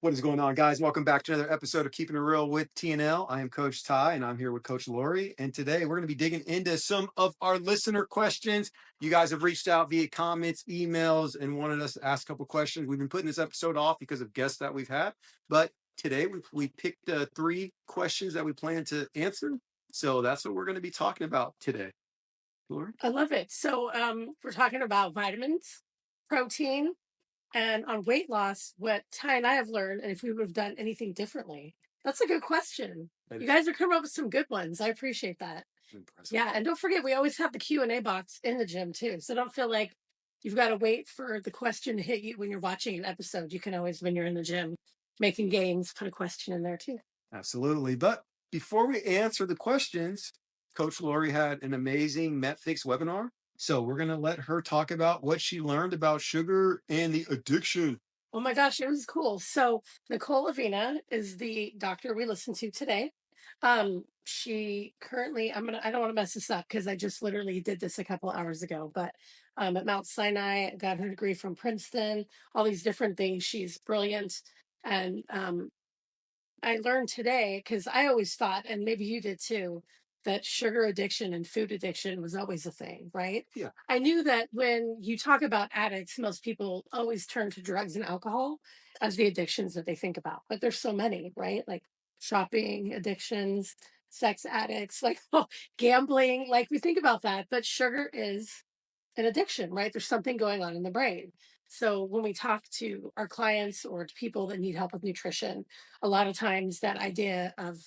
What is going on, guys? Welcome back to another episode of Keeping It Real with TNL. I am Coach Ty, and I'm here with Coach Lori. And today we're going to be digging into some of our listener questions. You guys have reached out via comments, emails, and wanted us to ask a couple questions. We've been putting this episode off because of guests that we've had, but today we picked three questions that we plan to answer. So that's what we're going to be talking about today. Lori? I love it. So we're talking about vitamins, protein, and on weight loss, what Ty and I have learned, and if we would have done anything differently. That's a good question. That You is guys are coming up with some good ones. I appreciate that. impressive. Yeah, and don't forget, we always have the Q&A box in the gym too. So don't feel like you've got to wait for the question to hit you when you're watching an episode. You can always, when you're in the gym making gains, put a question in there too. Absolutely. But before we answer the questions, Coach Lori had an amazing MetFix webinar. So we're going to let her talk about what she learned about sugar and the addiction. Oh my gosh, it was cool. So Nicole Avina is the doctor we listened to today. She currently, I don't want to mess this up because I just literally did this a couple hours ago, but at Mount Sinai, got her degree from Princeton, all these different things. She's brilliant. And I learned today, because I always thought, and maybe you did too, that sugar addiction and food addiction was always a thing, right? Yeah. I knew that when you talk about addicts, most people always turn to drugs and alcohol as the addictions that they think about. But there's so many, right? Like shopping addictions, sex addicts, like gambling. Like we think about that, but sugar is an addiction, right? There's something going on in the brain. So when we talk to our clients or to people that need help with nutrition, a lot of times that idea of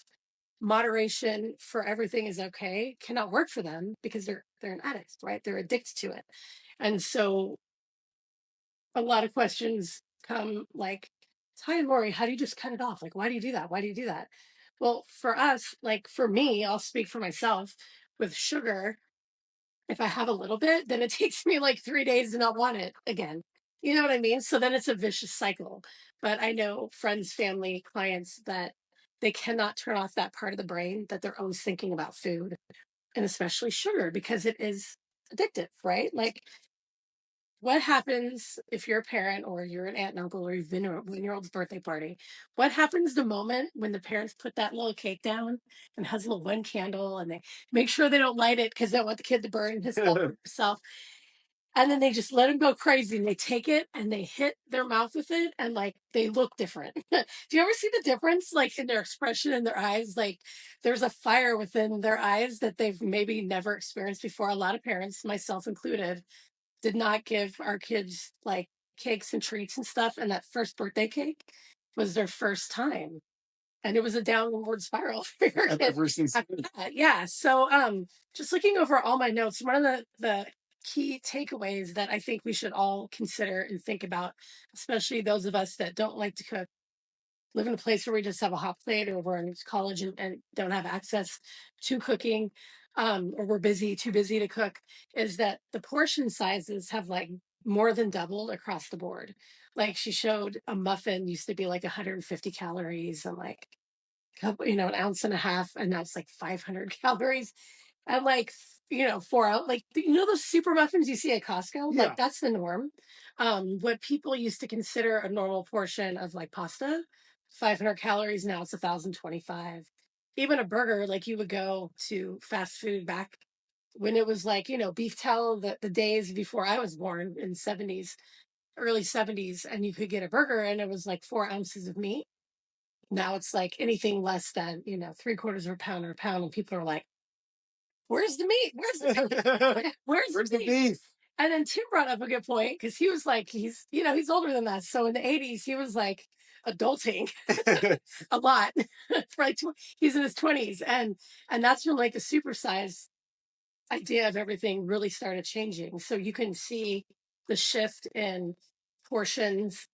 moderation for everything is okay cannot work for them because they're an addict, right? They're addicted to it. And so a lot of questions come like, hi and Lori, how do you just cut it off? Like, why do you do that? Why do you do that? Well, for us, like for me, I'll speak for myself with sugar. If I have a little bit, then it takes me like 3 days to not want it again. You know what I mean? So then it's a vicious cycle. But I know friends, family, clients that they cannot turn off that part of the brain that they're always thinking about food and especially sugar because it is addictive, right? Like what happens if you're a parent or you're an aunt and uncle or you've been to a 1 year old's birthday party? What happens the moment when the parents put that little cake down and has a little one candle and they make sure they don't light it because they don't want the kid to burn himself or herself? And then they just let him go crazy and they take it and they hit their mouth with it and like they look different. Do you ever see the difference like in their expression in their eyes? Like there's a fire within their eyes that they've maybe never experienced before. A lot of parents, myself included, did not give our kids like cakes and treats and stuff. And that first birthday cake was their first time. And it was a downward spiral for your I've kid ever seen. after that. Yeah. So just looking over all my notes, one of the key takeaways that I think we should all consider and think about, especially those of us that don't like to cook, live in a place where we just have a hot plate or we're in college and don't have access to cooking, or we're busy, too busy to cook, is that the portion sizes have like more than doubled across the board. Like she showed a muffin used to be like 150 calories and like couple, an ounce and a half, and that's like 500 calories. And like, 4 ounce, like, those super muffins you see at Costco, like Yeah. that's the norm. What people used to consider a normal portion of like pasta, 500 calories, now it's 1,025. Even a burger, like you would go to fast food back when it was like, beef tell the days before I was born in 70s, early 70s, and you could get a burger and it was like 4 ounces of meat. Now it's like anything less than, 3/4 of a pound or a pound. And people are like, where's the meat? Where's the meat? Where's Where's the the meat? beef? And then Tim brought up a good point because he was like, he's older than us. So in the 80s, he was like adulting a lot. For like, he's in his 20s. And that's when like the supersize idea of everything really started changing. So you can see the shift in portions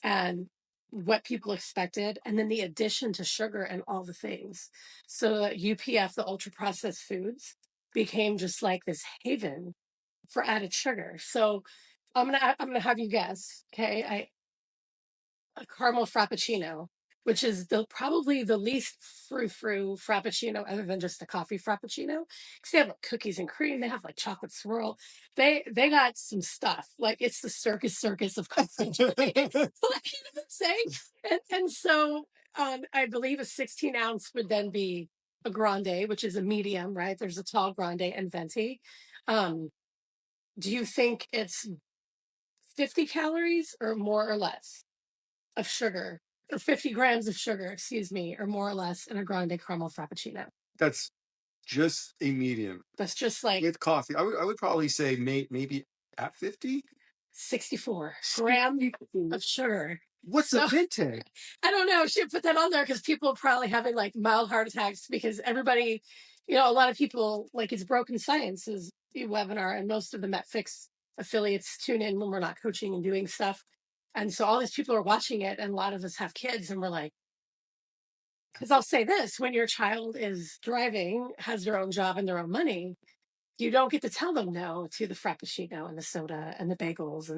and what people expected, and then the addition to sugar and all the things. So UPF, the ultra processed foods, became just like this haven for added sugar. So I'm gonna have you guess. Okay, a caramel frappuccino which is probably the least frou-frou frappuccino other than just a coffee frappuccino. Because they have like cookies and cream, they have like chocolate swirl. They got some stuff. Like it's the circus of coffee. Like, you know what I'm saying? And so I believe a 16 ounce would then be a grande, which is a medium, right? There's a tall grande and venti. Do you think it's 50 calories or more or less of sugar, or 50 grams of sugar, excuse me, or more or less in a grande caramel frappuccino? That's just a medium That's just like with coffee. I would probably say maybe at 50. 64 grams of sugar. What's So the venti? I don't know. Should put that on there because people are probably having like mild heart attacks because everybody, a lot of people, like it's Broken Science is the webinar, and most of the MetFix affiliates tune in when we're not coaching and doing stuff. And so all these people are watching it, and a lot of us have kids, and we're like, because I'll say this, when your child is driving, has their own job and their own money, you don't get to tell them no to the frappuccino and the soda and the bagels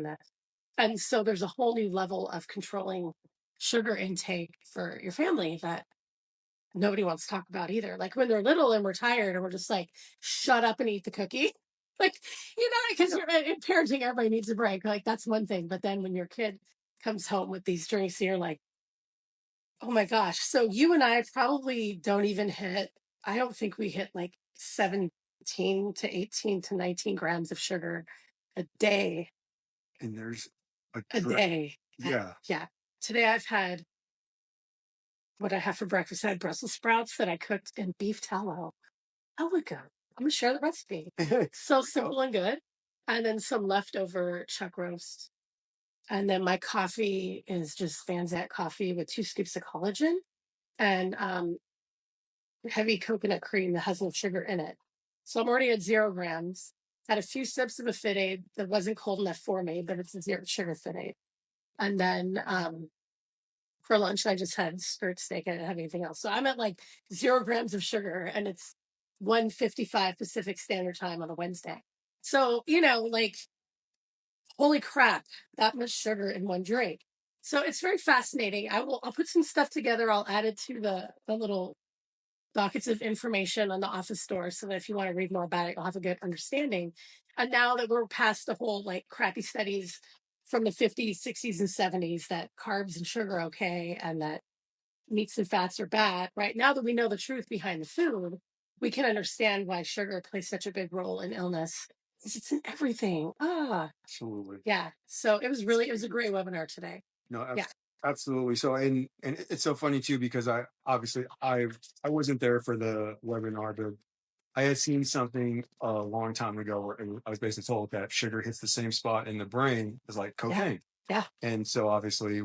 and so there's a whole new level of controlling sugar intake for your family that nobody wants to talk about either. Like when they're little and we're tired and we're just like, shut up and eat the cookie. Like, because in parenting, everybody needs a break. Like that's one thing. But then when your kid comes home with these drinks, you're like, oh my gosh. So you and I probably don't even hit, I don't think we hit like 17 to 18 to 19 grams of sugar a day. And there's A day. Yeah. Yeah. Today I've had what I have for breakfast. I had Brussels sprouts that I cooked in beef tallow. Hella good. I'm going to share the recipe. So simple and good. And then some leftover chuck roast. And then my coffee is just Van Zant coffee with 2 scoops of collagen and heavy coconut cream that has no sugar in it. So I'm already at 0 grams. Had a few sips of a Fit Aid that wasn't cold enough for me, but it's a 0 sugar Fit Aid. And then for lunch, I just had skirt steak. I didn't have anything else. So I'm at like 0 grams of sugar, and it's 1:55 Pacific Standard Time on a Wednesday. So, like, holy crap, that much sugar in one drink. So it's very fascinating. I'll put some stuff together. I'll add it to the little dockets of information on the office store so that if you want to read more about it, you'll have a good understanding. And now that we're past the whole like crappy studies from the 50s, 60s, and 70s that carbs and sugar are okay and that meats and fats are bad, right? Now that we know the truth behind the food, we can understand why sugar plays such a big role in illness. It's in everything. Absolutely. Yeah. So it was a great webinar today. No, Yeah. absolutely. So, and it's so funny too, because I wasn't there for the webinar, but I had seen something a long time ago where I was basically told that sugar hits the same spot in the brain as like cocaine. Yeah. And so obviously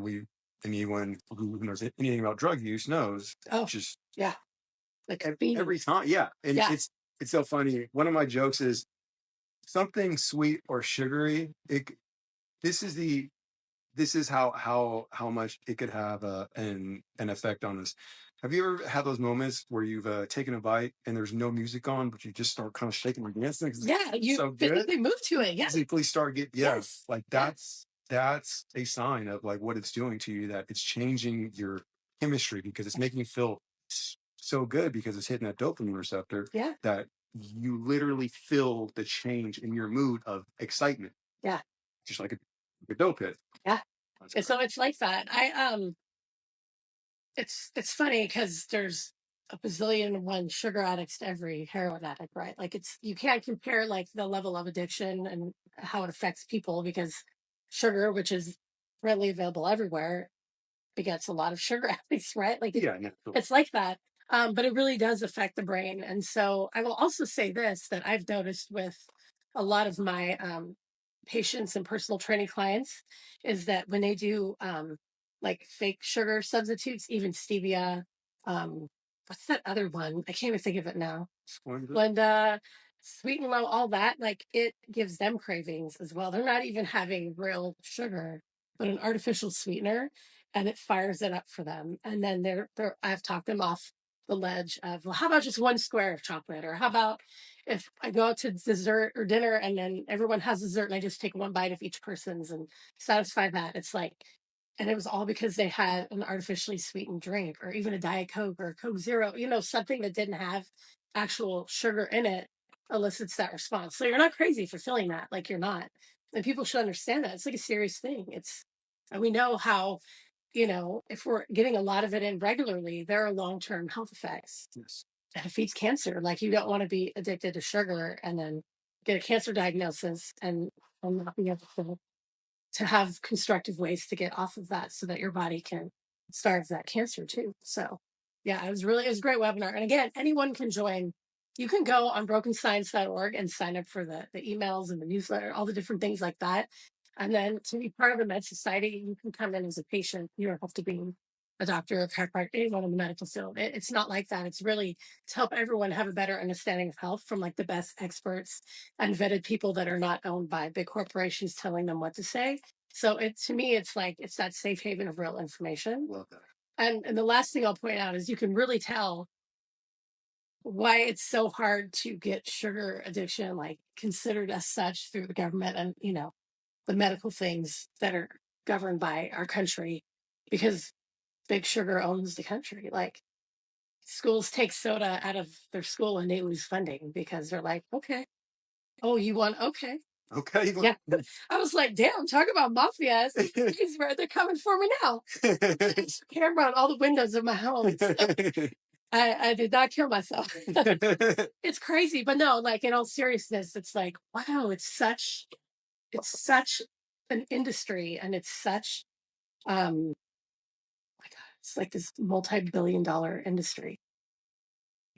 anyone who knows anything about drug use knows. Oh, just yeah. Like every time. Yeah. And yeah. it's so funny. One of my jokes is something sweet or sugary. This is the this is how much it could have an effect on us. Have you ever had those moments where you've taken a bite and there's no music on, but you just start kind of shaking and dancing? Yeah, you so physically good. move to it. Yeah. Physically start get Yes. like that's a sign of like what it's doing to you, that it's changing your chemistry because it's making you feel so good because it's hitting that dopamine receptor. Yeah. That you literally feel the change in your mood of excitement. Yeah. Just like a dope hit. Yeah. And so it's like that. It's funny because there's a bazillion and one sugar addicts to every heroin addict, right? Like you can't compare like the level of addiction and how it affects people because sugar, which is readily available everywhere, begets a lot of sugar addicts, right? Like it's like that. But it really does affect the brain. And so I will also say this, that I've noticed with a lot of my patients and personal training clients is that when they do like fake sugar substitutes, even stevia, what's that other one? I can't even think of it now. Splenda, sweet and low, all that, like it gives them cravings as well. They're not even having real sugar, but an artificial sweetener, and it fires it up for them. And then I've talked them off the ledge of, well, how about just 1 square of chocolate? Or how about if I go out to dessert or dinner and then everyone has dessert and I just take 1 bite of each person's and satisfy that? It's like, And it was all because they had an artificially sweetened drink or even a Diet Coke or a Coke Zero, something that didn't have actual sugar in it elicits that response. So you're not crazy for feeling that, like you're not. And people should understand that. It's like a serious thing. And we know how, if we're getting a lot of it in regularly, there are long-term health effects. Yes. And it feeds cancer. Like you don't want to be addicted to sugar and then get a cancer diagnosis and not be able to have constructive ways to get off of that so that your body can starve that cancer too. So yeah, it was a great webinar. And again, anyone can join. You can go on brokenscience.org and sign up for the emails and the newsletter, all the different things like that. And then to be part of the Med Society, you can come in as a patient. You don't have to be a doctor or chiropractor, anyone in the medical field. It's not like that. It's really to help everyone have a better understanding of health from like the best experts and vetted people that are not owned by big corporations telling them what to say. So to me, it's like it's that safe haven of real information. Love that. And the last thing I'll point out is you can really tell why it's so hard to get sugar addiction like considered as such through the government and the medical things that are governed by our country, because big sugar owns the country. Like schools take soda out of their school and they lose funding because they're like, okay, oh, you want, okay. Okay. Yeah. I was like, damn, talk about mafias. They're coming for me now. Camera on all the windows of my home. So I did not kill myself. It's crazy. But no, like in all seriousness, it's like, wow, it's such an industry and it's such my God, it's like this multi-billion-dollar industry.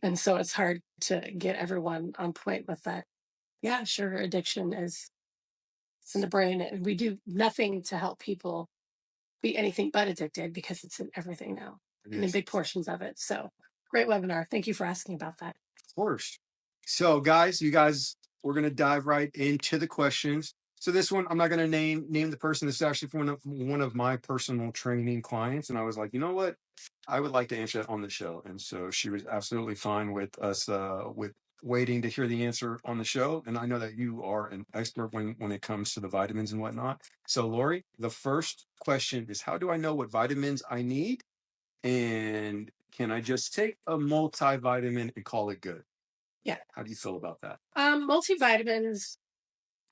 And so it's hard to get everyone on point with that. Yeah, sugar addiction it's in the brain, and we do nothing to help people be anything but addicted because it's in everything now and in big portions of it. So great webinar. Thank you for asking about that. Of course. So, guys, we're going to dive right into the questions. So this one, I'm not going to name the person. This is actually from one of my personal training clients, and I was like, you know what, I would like to answer that on the show, and so she was absolutely fine with us with waiting to hear the answer on the show. And I know that you are an expert when it comes to the vitamins and whatnot. So, Lori, the first question is, how do I know what vitamins I need, and can I just take a multivitamin and call it good? Yeah. How do you feel about that? Multivitamins,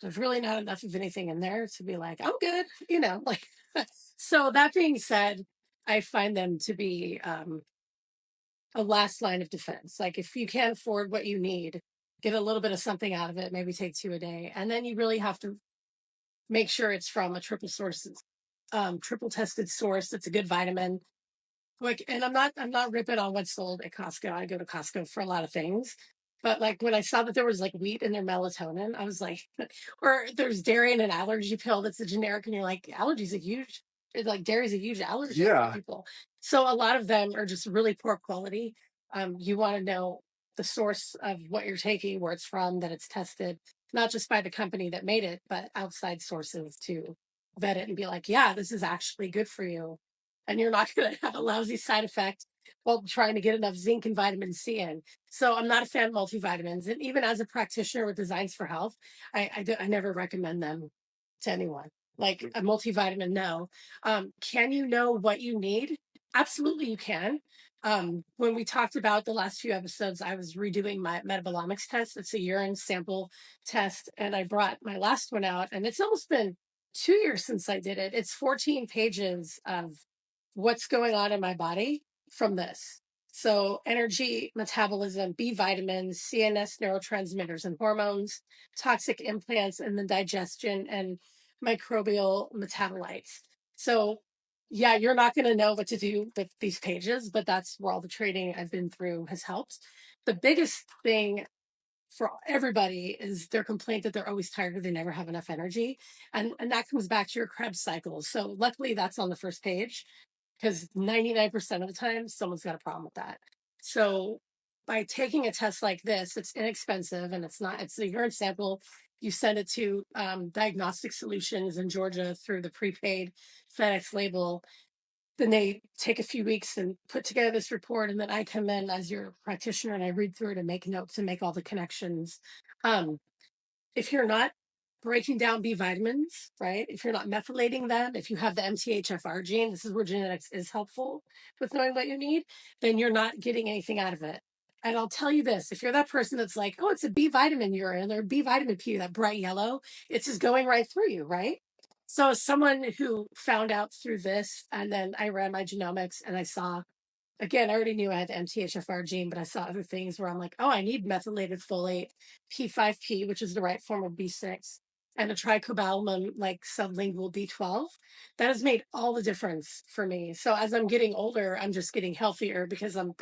there's really not enough of anything in there to be like, I'm good, like. So that being said, I find them to be a last line of defense. Like if you can't afford what you need, get a little bit of something out of it, maybe take two a day. And then you really have to make sure it's from a triple tested source. That's a good vitamin. Like, and I'm not ripping on what's sold at Costco. I go to Costco for a lot of things. But like when I saw that there was like wheat in their melatonin, I was like, or there's dairy in an allergy pill that's a generic, and you're like, allergies a huge, it's like dairy's a huge allergy for people. So a lot of them are just really poor quality. You want to know the source of what you're taking, where it's from, that it's tested, not just by the company that made it, but outside sources to vet it and be like, yeah, this is actually good for you. And you're not going to have a lousy side effect while trying to get enough zinc and vitamin C in. So I'm not a fan of multivitamins. And even as a practitioner with Designs for Health, I never recommend them to anyone. Like a multivitamin, no. Can you know what you need? Absolutely, you can. When we talked about the last few episodes, I was redoing my metabolomics test. It's a urine sample test. And I brought my last one out, and it's almost been 2 years since I did it. It's 14 pages of what's going on in my body from this. So, energy, metabolism, B vitamins, CNS neurotransmitters and hormones, toxic implants, and the digestion and microbial metabolites. So, yeah, you're not going to know what to do with these pages, but that's where all the training I've been through has helped. The biggest thing for everybody is their complaint that they're always tired or they never have enough energy. And that comes back to your Krebs cycle. So, luckily, that's on the first page because 99% of the time someone's got a problem with that. So by taking a test like this, it's inexpensive and it's a urine sample. You send it to Diagnostic Solutions in Georgia through the prepaid FedEx label. Then they take a few weeks and put together this report, and then I come in as your practitioner and I read through it and make notes and make all the connections. If you're not breaking down B vitamins, right? If you're not methylating them, if you have the MTHFR gene, this is where genetics is helpful with knowing what you need, then you're not getting anything out of it. And I'll tell you this, if you're that person that's like, oh, it's a B vitamin you're in, or B vitamin P, that bright yellow, it's just going right through you, right? So as someone who found out through this, and then I ran my genomics and I saw, again, I already knew I had the MTHFR gene, but I saw other things where I'm like, oh, I need methylated folate, P5P, which is the right form of B6, and a tricobalamin, like sublingual B12. That has made all the difference for me. So as I'm getting older, I'm just getting healthier because I'm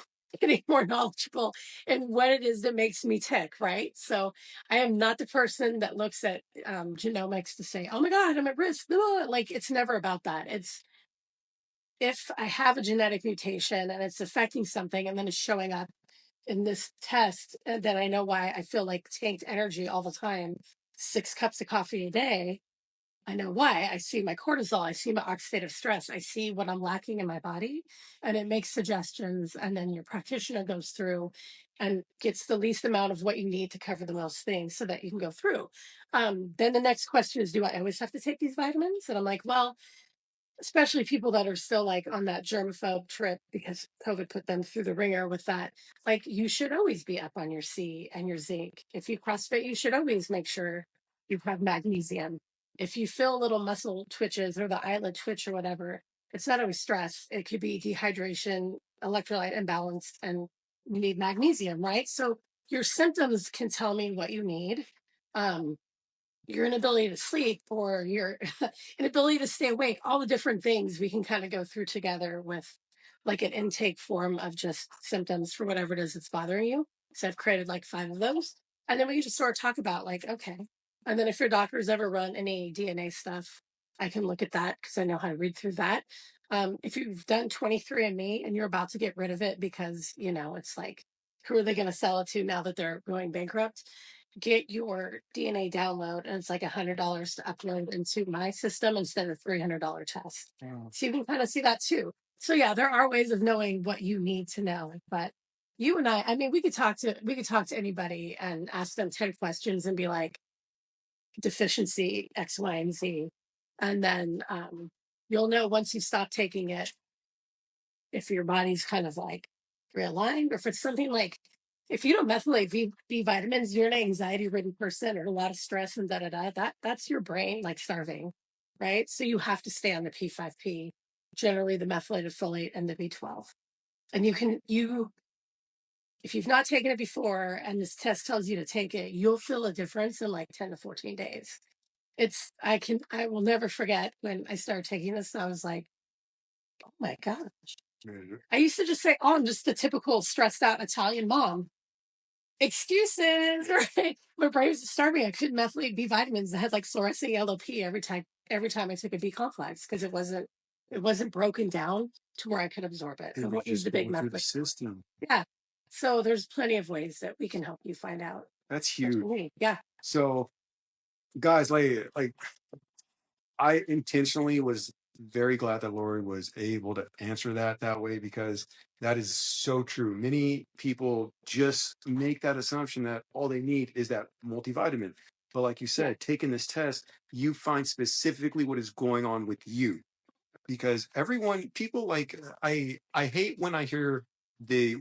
getting more knowledgeable in what it is that makes me tick, right? So I am not the person that looks at genomics to say, oh my God, I'm at risk. Like, it's never about that. It's, if I have a genetic mutation and it's affecting something and then it's showing up in this test, then I know why I feel like tanked energy all the time, 6 cups of coffee a day. I know why. I see my cortisol, I see my oxidative stress, I see what I'm lacking in my body, and it makes suggestions. And then your practitioner goes through and gets the least amount of what you need to cover the most things so that you can go through. Then the next question is, do I always have to take these vitamins? And I'm like, well, especially people that are still like on that germaphobe trip because COVID put them through the ringer with that. Like, you should always be up on your C and your zinc. If you CrossFit, you should always make sure you have magnesium. If you feel little muscle twitches or the eyelid twitch or whatever, it's not always stress. It could be dehydration, electrolyte imbalance, and you need magnesium, right? So your symptoms can tell me what you need. Um, your inability to sleep or your inability to stay awake, all the different things we can kind of go through together with like an intake form of just symptoms for whatever it is that's bothering you. So I've created like 5 of those. And then we can just sort of talk about like, okay. And then if your doctor's ever run any DNA stuff, I can look at that because I know how to read through that. If you've done 23andMe and you're about to get rid of it because, you know, it's like, who are they going to sell it to now that they're going bankrupt? Get your DNA download, and it's like $100 to upload into my system instead of $300 test. Wow. So you can kind of see that too. So yeah, there are ways of knowing what you need to know. But you and I mean, we could talk to anybody and ask them 10 questions and be like, deficiency X, Y, and Z. And then you'll know once you stop taking it if your body's kind of like realigned, or if it's something like, if you don't methylate B vitamins, you're an anxiety ridden person or a lot of stress and that's your brain like starving, right? So you have to stay on the P5P, generally the methylated folate and the B12. And if you've not taken it before and this test tells you to take it, you'll feel a difference in like 10 to 14 days. I will never forget when I started taking this. I was like, oh my God. I used to just say, oh, I'm just the typical stressed out Italian mom. Excuses, right? My brain was starving. I couldn't methylate B vitamins. I had like fluorescing LOP every time I took a B complex because it wasn't broken down to where I could absorb it. It I was won't use just the big going through the method. system. Yeah. So there's plenty of ways that we can help you find out That's what huge. you need. Yeah. So, guys, like I intentionally was very glad that Lori was able to answer that way because that is so true. Many people just make that assumption that all they need is that multivitamin. But like you Yeah. said, taking this test, you find specifically what is going on with you because everyone people like I hate when I hear the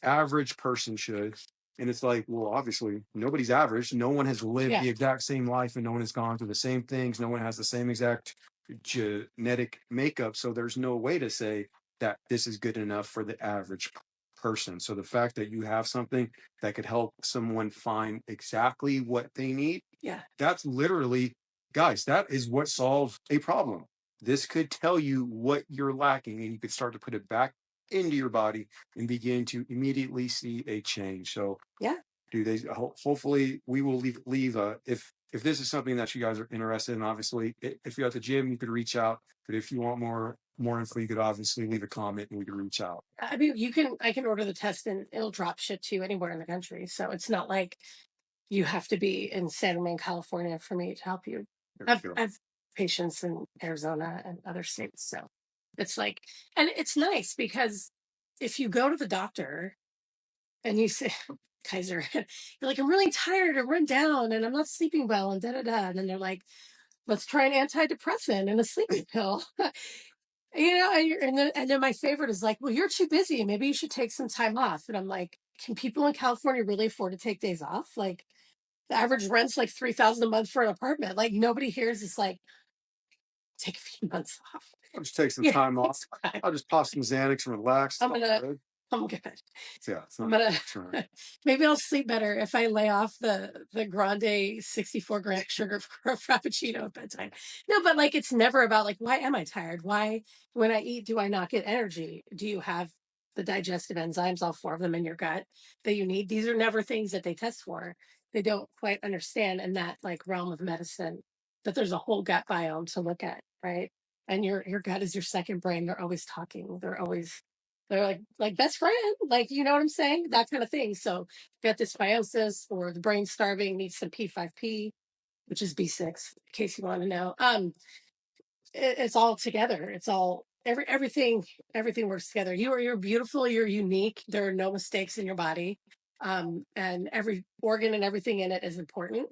average person should, and it's like, well, obviously nobody's average, no one has lived Yeah. the exact same life and no one has gone through the same things, no one has the same exact genetic makeup, so there's no way to say that this is good enough for the average person. So the fact that you have something that could help someone find exactly what they need, Yeah. that's literally, guys, that is what solves a problem. This could tell you what you're lacking, and you could start to put it back into your body and begin to immediately see a change. So, Yeah. do they? Hopefully, we will leave. If this is something that you guys are interested in, obviously, if you're at the gym, you could reach out. But if you want more info, you could obviously leave a comment and we could reach out. I mean, I can order the test and it'll drop ship to you anywhere in the country. So it's not like you have to be in San Ramon, California for me to help you. I've patients in Arizona and other states. So it's like, and it's nice because if you go to the doctor and you say, Kaiser. You're like, I'm really tired and run down and I'm not sleeping well and da da da. And then they're like, let's try an antidepressant and a sleeping pill. And then my favorite is like, well, you're too busy. Maybe you should take some time off. And I'm like, can people in California really afford to take days off? Like the average rent's like $3,000 a month for an apartment. Like nobody hears it's like, take a few months off. I'll just take some Yeah, time off. it's fine. I'll just pop some Xanax and relax. I'm It's all gonna, good. I'm good. Yeah, it's I'm not gonna sure. maybe I'll sleep better if I lay off the grande 64 gram sugar frappuccino at bedtime. No, but like it's never about like why am I tired? Why when I eat do I not get energy? Do you have the digestive enzymes, all four of them in your gut that you need? These are never things that they test for. They don't quite understand in that like realm of medicine that there's a whole gut biome to look at, right? And your gut is your second brain. They're always talking. They're like best friend, like you know what I'm saying, that kind of thing. So got dysbiosis or the brain starving, needs some P5P, which is B6, in case you want to know. It's all together. It's all everything works together. You're beautiful. You're unique. There are no mistakes in your body, and every organ and everything in it is important,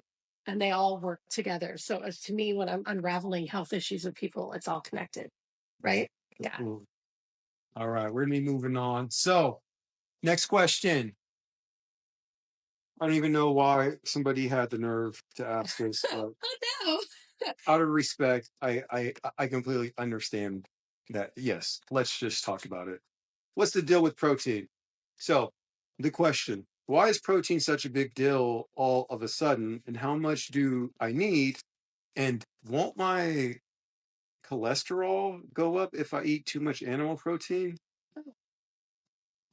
and they all work together. So as to me, when I'm unraveling health issues with people, it's all connected, right? Yeah. Cool. All right, we're gonna be moving on. So, next question. I don't even know why somebody had the nerve to ask this, but Oh out of respect, I completely understand that. Yes, let's just talk about it. What's the deal with protein? So, the question: why is protein such a big deal all of a sudden, and how much do I need? And won't my cholesterol go up if I eat too much animal protein?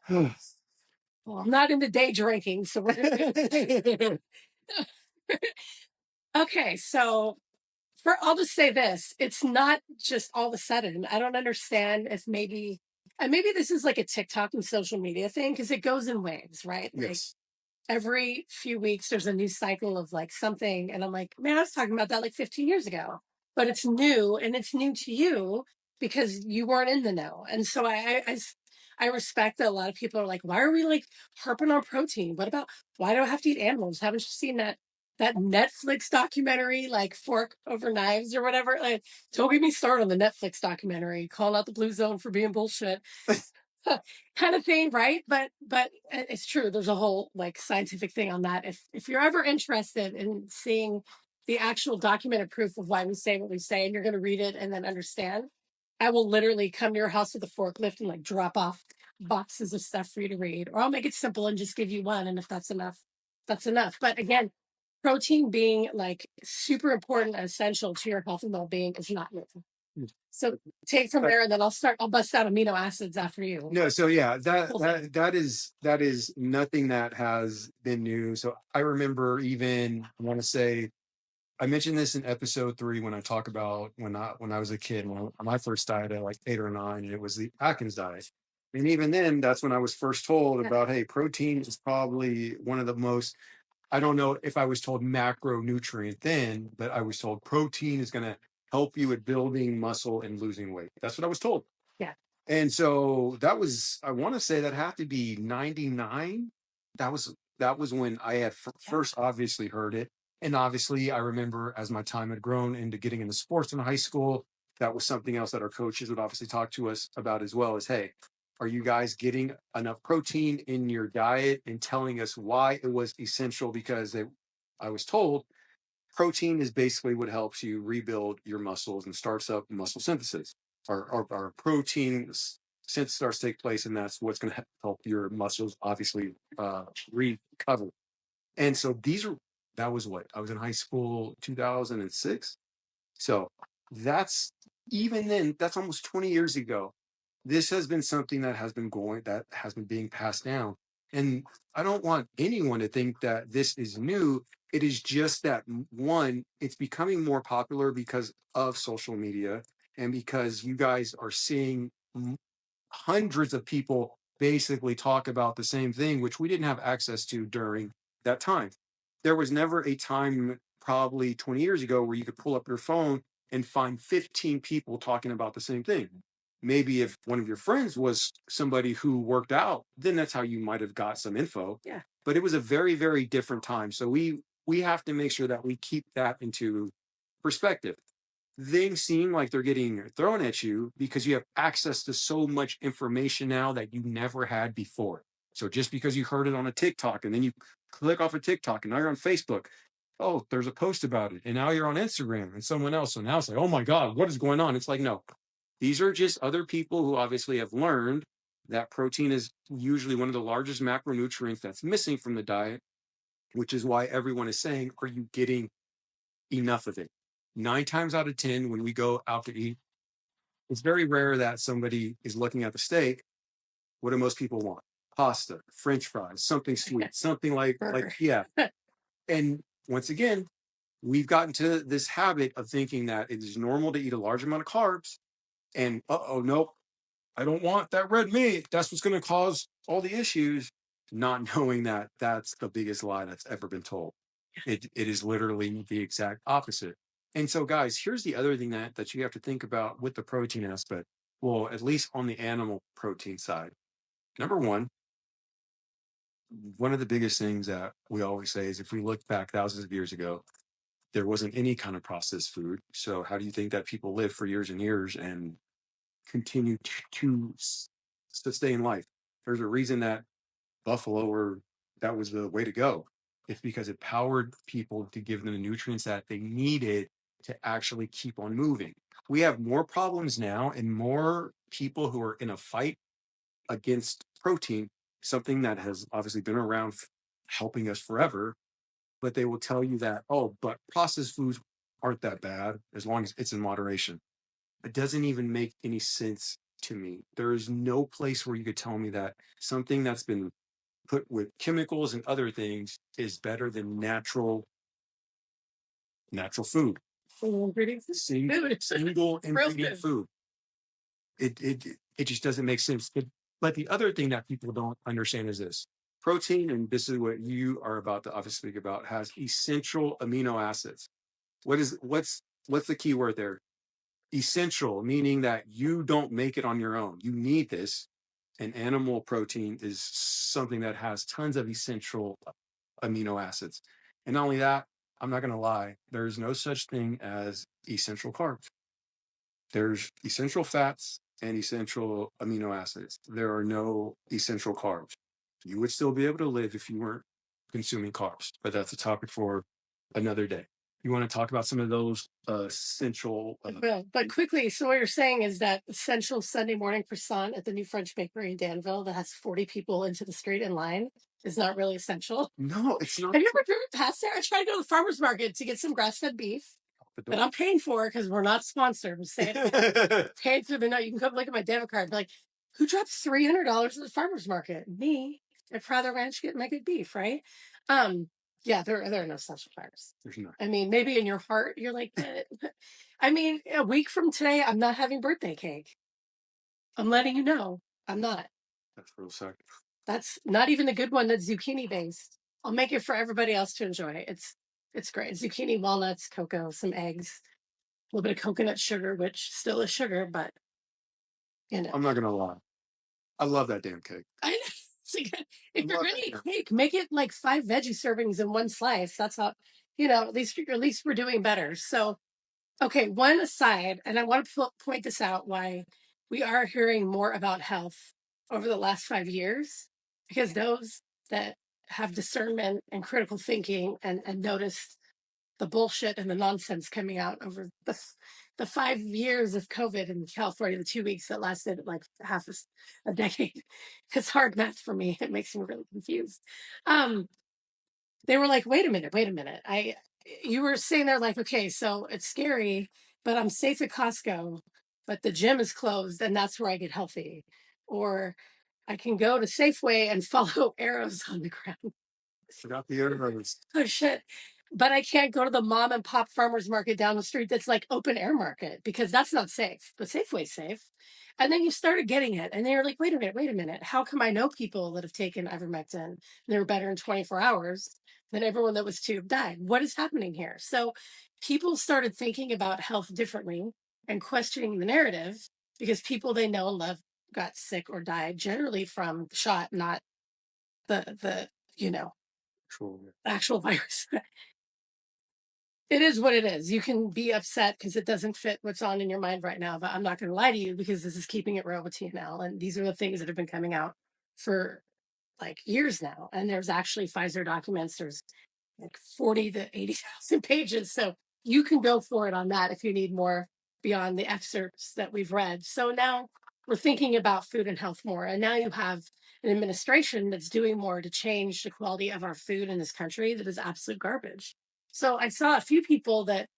well, I'm not into day drinking, so okay. So I'll just say this: it's not just all of a sudden. I don't understand if maybe this is like a TikTok and social media thing because it goes in waves, right? Like Yes. every few weeks there's a new cycle of like something, and I'm like, man, I was talking about that like 15 years ago, but it's new and it's new to you because you weren't in the know. And so I respect that a lot of people are like, why are we like harping on protein? What about why do I have to eat animals? Haven't you seen that Netflix documentary, like Fork Over Knives or whatever? Like, don't get me started on the Netflix documentary, calling out the Blue Zone for being bullshit. Kind of thing, right? But it's true. There's a whole like scientific thing on that. If you're ever interested in seeing the actual documented proof of why we say what we say, and you're going to read it and then understand, I will literally come to your house with a forklift and like drop off boxes of stuff for you to read, or I'll make it simple and just give you one. And if that's enough, that's enough. But again, protein being like super important and essential to your health and well-being is not new. So take from there, and then I'll bust out amino acids after you. No, so yeah, Cool thing. that is nothing that has been new. So I remember even I want to say I mentioned this in episode 3 when I talk about when I was a kid, when my first diet at like 8 or 9, and it was the Atkins diet. And even then, that's when I was first told Yeah. about, hey, protein is probably one of the most, I don't know if I was told macronutrient then, but I was told protein is going to help you at building muscle and losing weight. That's what I was told. Yeah. And so that was, I want to say that had to be 99. That was when I had first obviously heard it. And obviously I remember as my time had grown into getting into sports in high school, that was something else that our coaches would obviously talk to us about as well as, hey, are you guys getting enough protein in your diet, and telling us why it was essential? Because I was told protein is basically what helps you rebuild your muscles and starts up muscle synthesis. Our protein synthesis starts to take place, and that's what's going to help your muscles obviously recover. And so that was what I was in high school, 2006. So that's even then, that's almost 20 years ago. This has been something that has been being passed down. And I don't want anyone to think that this is new. It is just that one, it's becoming more popular because of social media, and because you guys are seeing hundreds of people basically talk about the same thing, which we didn't have access to during that time. There was never a time, probably 20 years ago, where you could pull up your phone and find 15 people talking about the same thing. Maybe if one of your friends was somebody who worked out, then that's how you might have got some info. Yeah. but it was a very, very different time. So we have to make sure that we keep that into perspective. Things seem like they're getting thrown at you because you have access to so much information now that you never had before. So just because you heard it on a TikTok and then you click off a TikTok and now you're on Facebook, oh, there's a post about it. And now you're on Instagram and someone else. So now it's like, oh my God, what is going on? It's like, no, these are just other people who obviously have learned that protein is usually one of the largest macronutrients that's missing from the diet, which is why everyone is saying, are you getting enough of it? 9 times out of 10, when we go out to eat, it's very rare that somebody is looking at the steak. What do most people want? Pasta, French fries, something sweet, something yeah. And once again, we've gotten to this habit of thinking that it is normal to eat a large amount of carbs. And nope, I don't want that red meat. That's what's going to cause all the issues. Not knowing that that's the biggest lie that's ever been told. It is literally the exact opposite. And so, guys, here's the other thing that you have to think about with the protein aspect. Well, at least on the animal protein side. Number one of the biggest things that we always say is if we look back thousands of years ago, there wasn't any kind of processed food. So how do you think that people lived for years and years and continue to sustain life? There's a reason that buffalo were that was the way to go. It's because it powered people to give them the nutrients that they needed to actually keep on moving. We have more problems now and more people who are in a fight against protein, something that has obviously been around helping us forever, but they will tell you that, oh, but processed foods aren't that bad as long as it's in moderation. It doesn't even make any sense to me. There is no place where you could tell me that something that's been put with chemicals and other things is better than natural food. Single ingredient Single ingredient food. It just doesn't make sense. But the other thing that people don't understand is this: protein, and this is what you are about to obviously speak about, has essential amino acids. What's the key word there? Essential, meaning that you don't make it on your own. You need this. And animal protein is something that has tons of essential amino acids. And not only that, I'm not going to lie, there's no such thing as essential carbs. There's essential fats and essential amino acids. There are no essential carbs. You would still be able to live if you weren't consuming carbs, but that's a topic for another day. You want to talk about some of those essential? But quickly, so what you're saying is that Essential Sunday Morning Croissant at the New French Bakery in Danville that has 40 people into the street in line is not really essential. No, it's not. Have you ever driven past there? I tried to go to the farmer's market to get some grass-fed beef that I'm paying for because we're not sponsored. I'm saying paid through the night. You can come look at my debit card. Be like, who drops $300 at the farmer's market? Me. I'd rather ranch get my good beef, right? Yeah, there are no essential fibers. There's not. I mean, maybe in your heart, you're like, I mean, a week from today, I'm not having birthday cake. I'm letting you know, I'm not. That's real sad. That's not even the good one that's zucchini based. I'll make it for everybody else to enjoy. It's great. Zucchini, walnuts, cocoa, some eggs, a little bit of coconut sugar, which still is sugar, but you know. I'm not gonna lie. I love that damn cake. I know. If you're gonna eat cake, make it like 5 veggie servings in one slice. That's how, at least we're doing better. So, okay, one aside, and I want to point this out why we are hearing more about health over the last 5 years, because those that have discernment and critical thinking and noticed the bullshit and the nonsense coming out over the 5 years of COVID in California, the 2 weeks that lasted like half a decade. It's hard math for me. It makes me really confused. They were like, wait a minute. You were saying there like, okay, so it's scary, but I'm safe at Costco, but the gym is closed and that's where I get healthy. Or I can go to Safeway and follow arrows on the ground. Forgot the arrows. Oh shit. But I can't go to the mom and pop farmers market down the street that's like open air market because that's not safe. But Safeway's safe. And then you started getting it. And they were like, wait a minute. How come I know people that have taken ivermectin and they were better in 24 hours than everyone that was tubed died? What is happening here? So people started thinking about health differently and questioning the narrative because people they know and love got sick or died generally from the shot, not the Sure. actual virus. It is what it is. You can be upset because it doesn't fit what's on in your mind right now, but I'm not going to lie to you because this is keeping it real with TNL. And these are the things that have been coming out for like years now. And there's actually Pfizer documents. There's like 40 to 80,000 pages. So you can go for it on that if you need more beyond the excerpts that we've read. So now we're thinking about food and health more. And now you have an administration that's doing more to change the quality of our food in this country that is absolute garbage. So I saw a few people that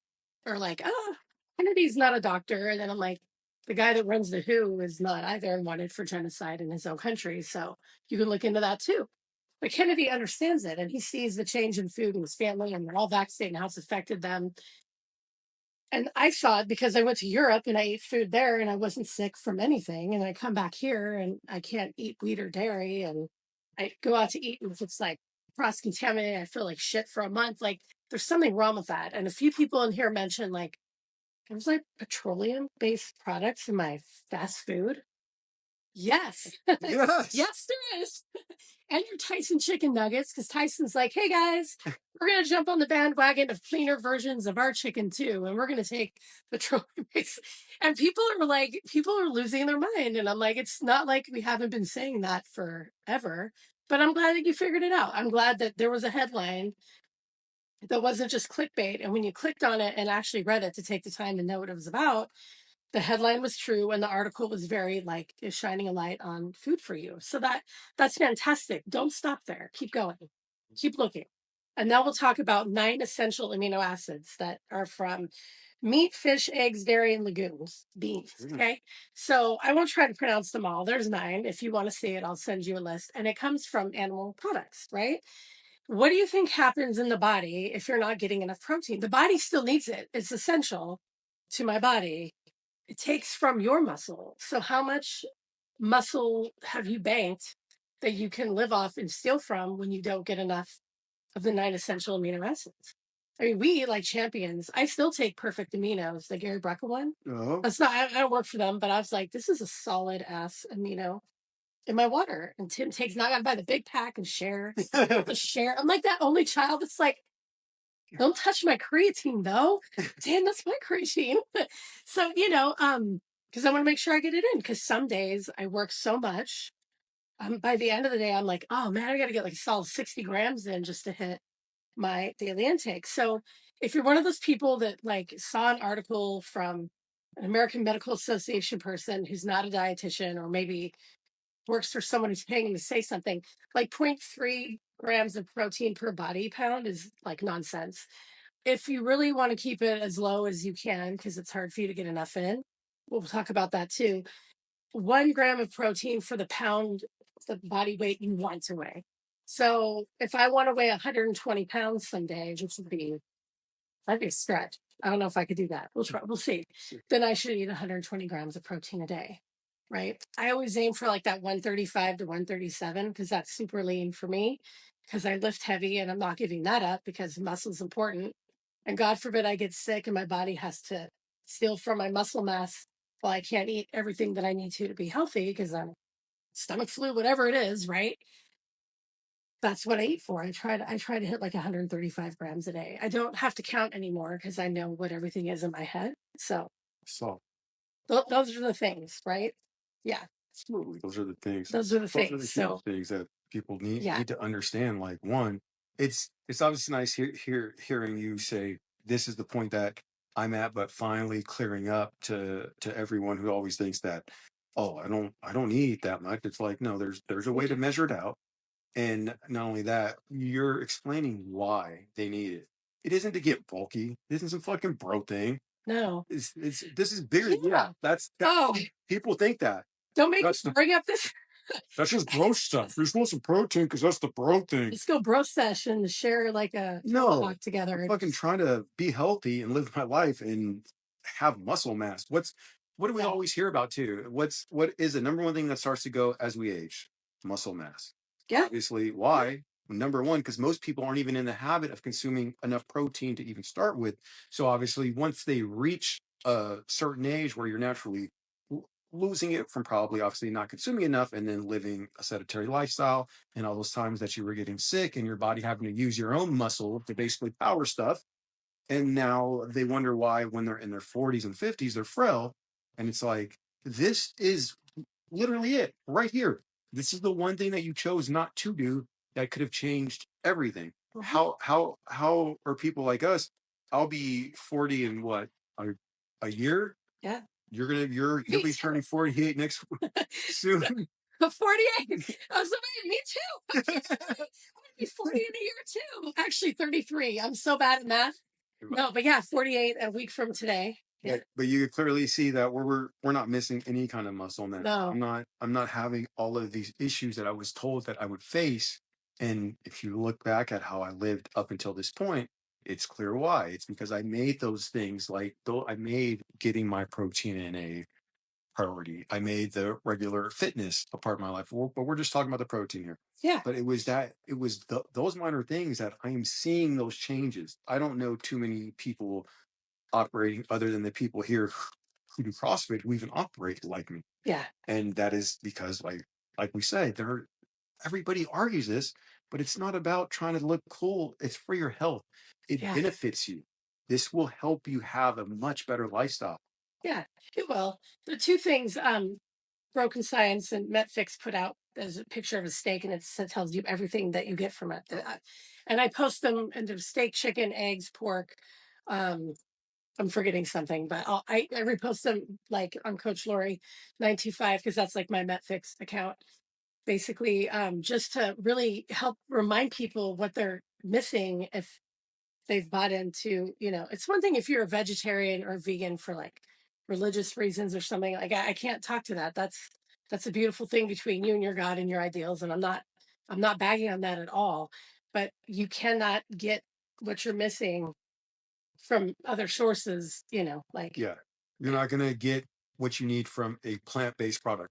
are like, oh, Kennedy's not a doctor. And then I'm like, the guy that runs the WHO is not either and wanted for genocide in his own country. So you can look into that too. But Kennedy understands it and he sees the change in food in his family and they're all vaccinated and how it's affected them. And I saw it because I went to Europe and I ate food there and I wasn't sick from anything. And I come back here and I can't eat wheat or dairy. And I go out to eat and if it's like cross contaminated, I feel like shit for a month. Like there's something wrong with that. And a few people in here mentioned like there's like petroleum based products in my fast food. Yes. Yes. Yes, there is. And your Tyson chicken nuggets, because Tyson's like, hey guys, we're going to jump on the bandwagon of cleaner versions of our chicken too. And we're going to take petroleum based. And people are losing their mind. And I'm like, it's not like we haven't been saying that forever. But I'm glad that you figured it out. I'm glad that there was a headline that wasn't just clickbait. And when you clicked on it and actually read it to take the time to know what it was about, the headline was true and the article was very like is shining a light on food for you. So that's fantastic. Don't stop there. Keep going. Keep looking. And now we'll talk about 9 essential amino acids that are from meat, fish, eggs, dairy, and legumes, beans. Okay. So I won't try to pronounce them all. There's 9. If you want to see it, I'll send you a list. And it comes from animal products, right? What do you think happens in the body if you're not getting enough protein? The body still needs it. It's essential to my body. It takes from your muscle. So how much muscle have you banked that you can live off and steal from when you don't get enough of the 9 essential amino acids? I mean, we eat like champions. I still take perfect aminos, the Gary Brecka one. Oh. That's not, I don't work for them, but I was like, this is a solid ass amino in my water. And Tim takes, now I gotta buy the big pack and share. Share. I'm like that only child that's like, don't touch my creatine though. Damn, that's my creatine. So, because I want to make sure I get it in. Because some days I work so much. By the end of the day, I'm like, oh man, I got to get like a solid 60 grams in just to hit my daily intake. So if you're one of those people that like saw an article from an American Medical Association person who's not a dietitian or maybe works for someone who's paying to say something, like 0.3 grams of protein per body pound is like nonsense. If you really want to keep it as low as you can, because it's hard for you to get enough in, we'll talk about that too. 1 gram of protein for the pound, the body weight you want to weigh. So if I want to weigh 120 pounds someday, which would be, that'd be a stretch. I don't know if I could do that. We'll try. We'll see. Then I should eat 120 grams of protein a day, right? I always aim for like that 135 to 137 because that's super lean for me because I lift heavy and I'm not giving that up because muscle is important. And God forbid I get sick and my body has to steal from my muscle mass while I can't eat everything that I need to be healthy because I'm stomach flu, whatever it is, right? That's what I eat for. I try to hit like 135 grams a day. I don't have to count anymore because I know what everything is in my head. So those are the things, right? Yeah. Absolutely. Those are the things. Those are the Those are the things. So things that people yeah. need to understand. Like one, it's obviously nice hearing you say this is the point that I'm at, but finally clearing up to everyone who always thinks that, oh, I don't need that much. It's like, no, there's a way to measure it out. And not only that, you're explaining why they need it. It isn't to get bulky. This isn't some fucking bro thing. No. It's this is bigger. Yeah. Yeah, that's Oh, people think that. don't make That's me bring up this. That's just bro stuff. You're supposed to protein because that's the bro thing. Let's go bro session and share like a No, talk together. I'm fucking trying to be healthy and live my life and have muscle mass. What do we always hear about too? What is the number one thing that starts to go as we age? Muscle mass. Yeah. Obviously, why? Number one, because most people aren't even in the habit of consuming enough protein to even start with. So obviously, once they reach a certain age where you're naturally losing it from probably obviously not consuming enough and then living a sedentary lifestyle, and all those times that you were getting sick and your body having to use your own muscle to basically power stuff. And now they wonder why when they're in their 40s and 50s they're frail. And it's like, this is literally it right here. This is the one thing that you chose not to do that could have changed everything. How are people like us? I'll be 40 in what, a, a year? Yeah. You'll be turning 48 next soon. 48. I was like, me too. I'm gonna be 40 in a year too. Actually, 33. I'm so bad at math. No, but yeah, 48 a week from today. Yeah. But you could clearly see that we're not missing any kind of muscle now. No. I'm not having all of these issues that I was told that I would face. And if you look back at how I lived up until this point, it's clear why. It's because I made those things, like though I made getting my protein in a priority. I made the regular fitness a part of my life. But we're just talking about the protein here. Yeah. But it was those minor things that I am seeing those changes. I don't know too many people operating other than the people here who do CrossFit who even operate like me. Yeah. And that is because like we say, everybody argues this, but it's not about trying to look cool. It's for your health. It Yeah. benefits you. This will help you have a much better lifestyle. Yeah. It will. The two things Broken Science and Metfix put out as a picture of a steak, and it tells you everything that you get from it. And I post them into steak, chicken, eggs, pork. Um, I'm forgetting something, but I repost them like on Coach Lori 925 because that's like my Metfix account. Basically, just to really help remind people what they're missing if they've bought into, it's one thing if you're a vegetarian or vegan for like religious reasons or something. Like I can't talk to that. That's a beautiful thing between you and your God and your ideals. And I'm not bagging on that at all. But you cannot get what you're missing from other sources, like Yeah. You're not going to get what you need from a plant-based product.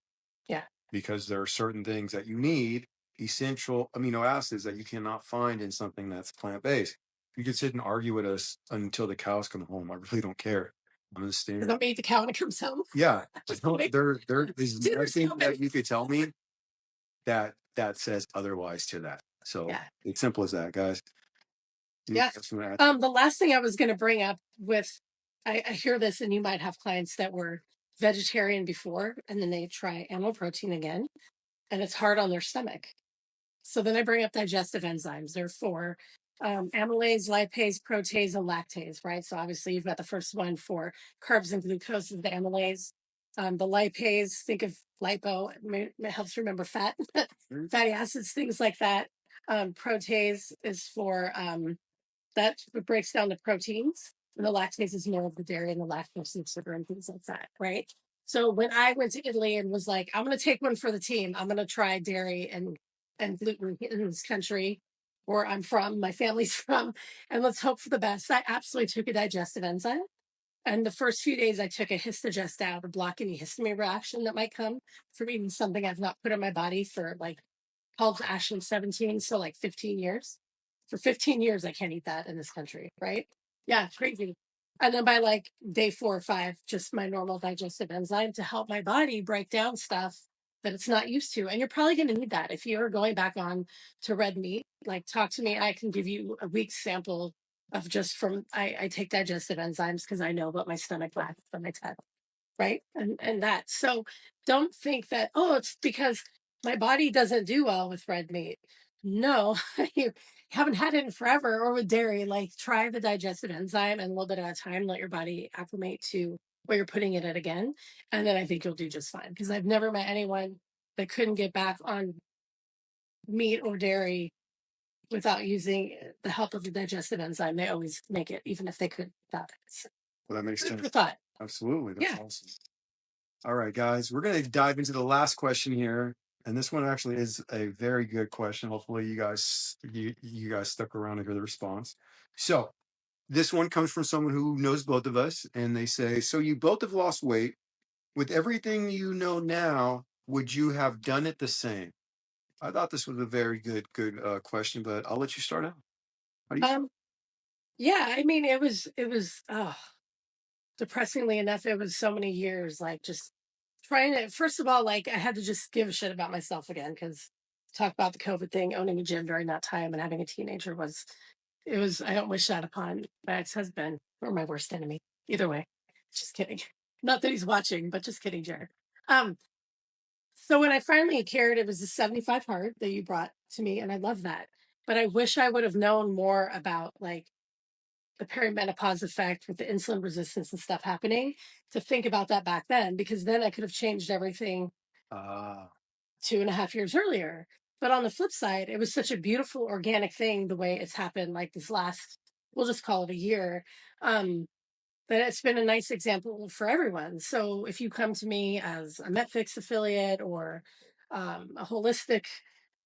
Yeah. Because there are certain things that you need, essential amino acids that you cannot find in something that's plant-based. You can sit and argue with us until the cows come home. I really don't care. I'm gonna stand. Don't eat the cow when it comes home. Yeah, there is Dinner's nothing coming. that you could tell me that says otherwise to that. So Yeah. it's simple as that, guys. Yeah. The last thing I was going to bring up with, I hear this, and you might have clients that were vegetarian before, and then they try animal protein again, and it's hard on their stomach. So then I bring up digestive enzymes. There are four: amylase, lipase, protease, and lactase. Right. So obviously you've got the first one for carbs and glucose is the amylase. The lipase, think of lipo. It helps remember fat, fatty acids, things like that. Protease is for that breaks down the proteins, and the lactase is more of the dairy and the lactose and sugar and things like that, right? So when I went to Italy and was like, I'm going to take one for the team, I'm going to try dairy and gluten in this country where I'm from, my family's from, and let's hope for the best. I absolutely took a digestive enzyme. And the first few days, I took a histogest out to block any histamine reaction that might come from eating something I've not put in my body for like called Ashley 17, so like 15 years. For 15 years, I can't eat that in this country, right? Yeah, it's crazy. And then by like day 4 or 5, just my normal digestive enzyme to help my body break down stuff that it's not used to. And you're probably going to need that if you're going back on to red meat. Like, talk to me. I can give you a week's sample of just from I take digestive enzymes because I know what my stomach lacks from my test, right? And that. So don't think that, oh, it's because my body doesn't do well with red meat. No, you haven't had it in forever, or with dairy. Like, try the digestive enzyme and a little bit at a time, let your body acclimate to what you're putting in it again. And then I think you'll do just fine. Because I've never met anyone that couldn't get back on meat or dairy without using the help of the digestive enzyme. They always make it, even if they could without it. So, well, that makes food sense. for thought. Absolutely. That's Yeah. awesome. All right, guys, we're going to dive into the last question here. And this one actually is a very good question. Hopefully you guys stuck around to hear the response. So this one comes from someone who knows both of us, and they say, so you both have lost weight. With everything you know now, would you have done it the same? I thought this was a very good question, but I'll let you start out. How do you feel? Yeah, I mean, it was depressingly enough, it was so many years like just trying to, first of all, like I had to just give a shit about myself again, because talk about the COVID thing, owning a gym during that time and having a teenager was, it was, I don't wish that upon my ex-husband or my worst enemy. Either way. Just kidding. Not that he's watching, but just kidding, Jared. Um, so when I finally cared, it was the 75 hard that you brought to me, and I love that. But I wish I would have known more about like the perimenopause effect with the insulin resistance and stuff happening, to think about that back then, because then I could have changed everything Ah, 2.5 years earlier. But on the flip side, it was such a beautiful organic thing the way it's happened, like this last, we'll just call it a year. But it's been a nice example for everyone. So if you come to me as a MetFix affiliate, or a holistic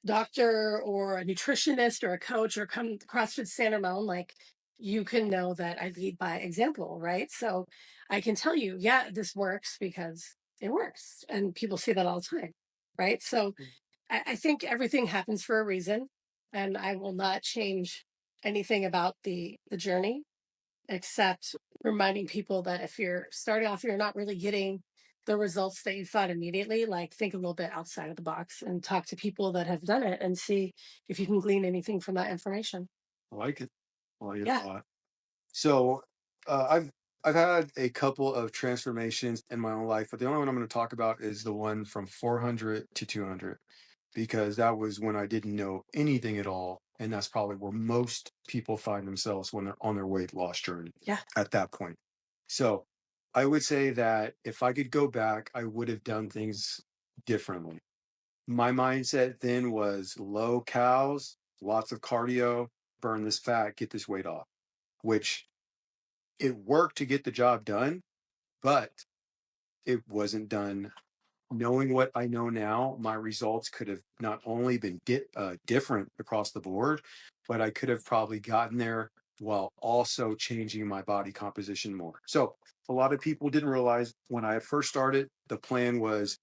doctor or a nutritionist or a coach, or come to CrossFit San Ramon, like, you can know that I lead by example, right? So I can tell you, yeah, this works because it works. And people see that all the time, right? So I think everything happens for a reason. And I will not change anything about the journey, except reminding people that if you're starting off, you're not really getting the results that you thought immediately, like think a little bit outside of the box and talk to people that have done it and see if you can glean anything from that information. I like it. I like it Yeah. a lot. So I've had a couple of transformations in my own life, but the only one I'm going to talk about is the one from 400 to 200, because that was when I didn't know anything at all, and that's probably where most people find themselves when they're on their weight loss journey Yeah. at that point. So I would say that if I could go back, I would have done things differently. My mindset then was low calories, lots of cardio, burn this fat, get this weight off, which it worked to get the job done, but it wasn't done. Knowing what I know now, my results could have not only been different across the board, but I could have probably gotten there while also changing my body composition more. So a lot of people didn't realize when I first started, the plan was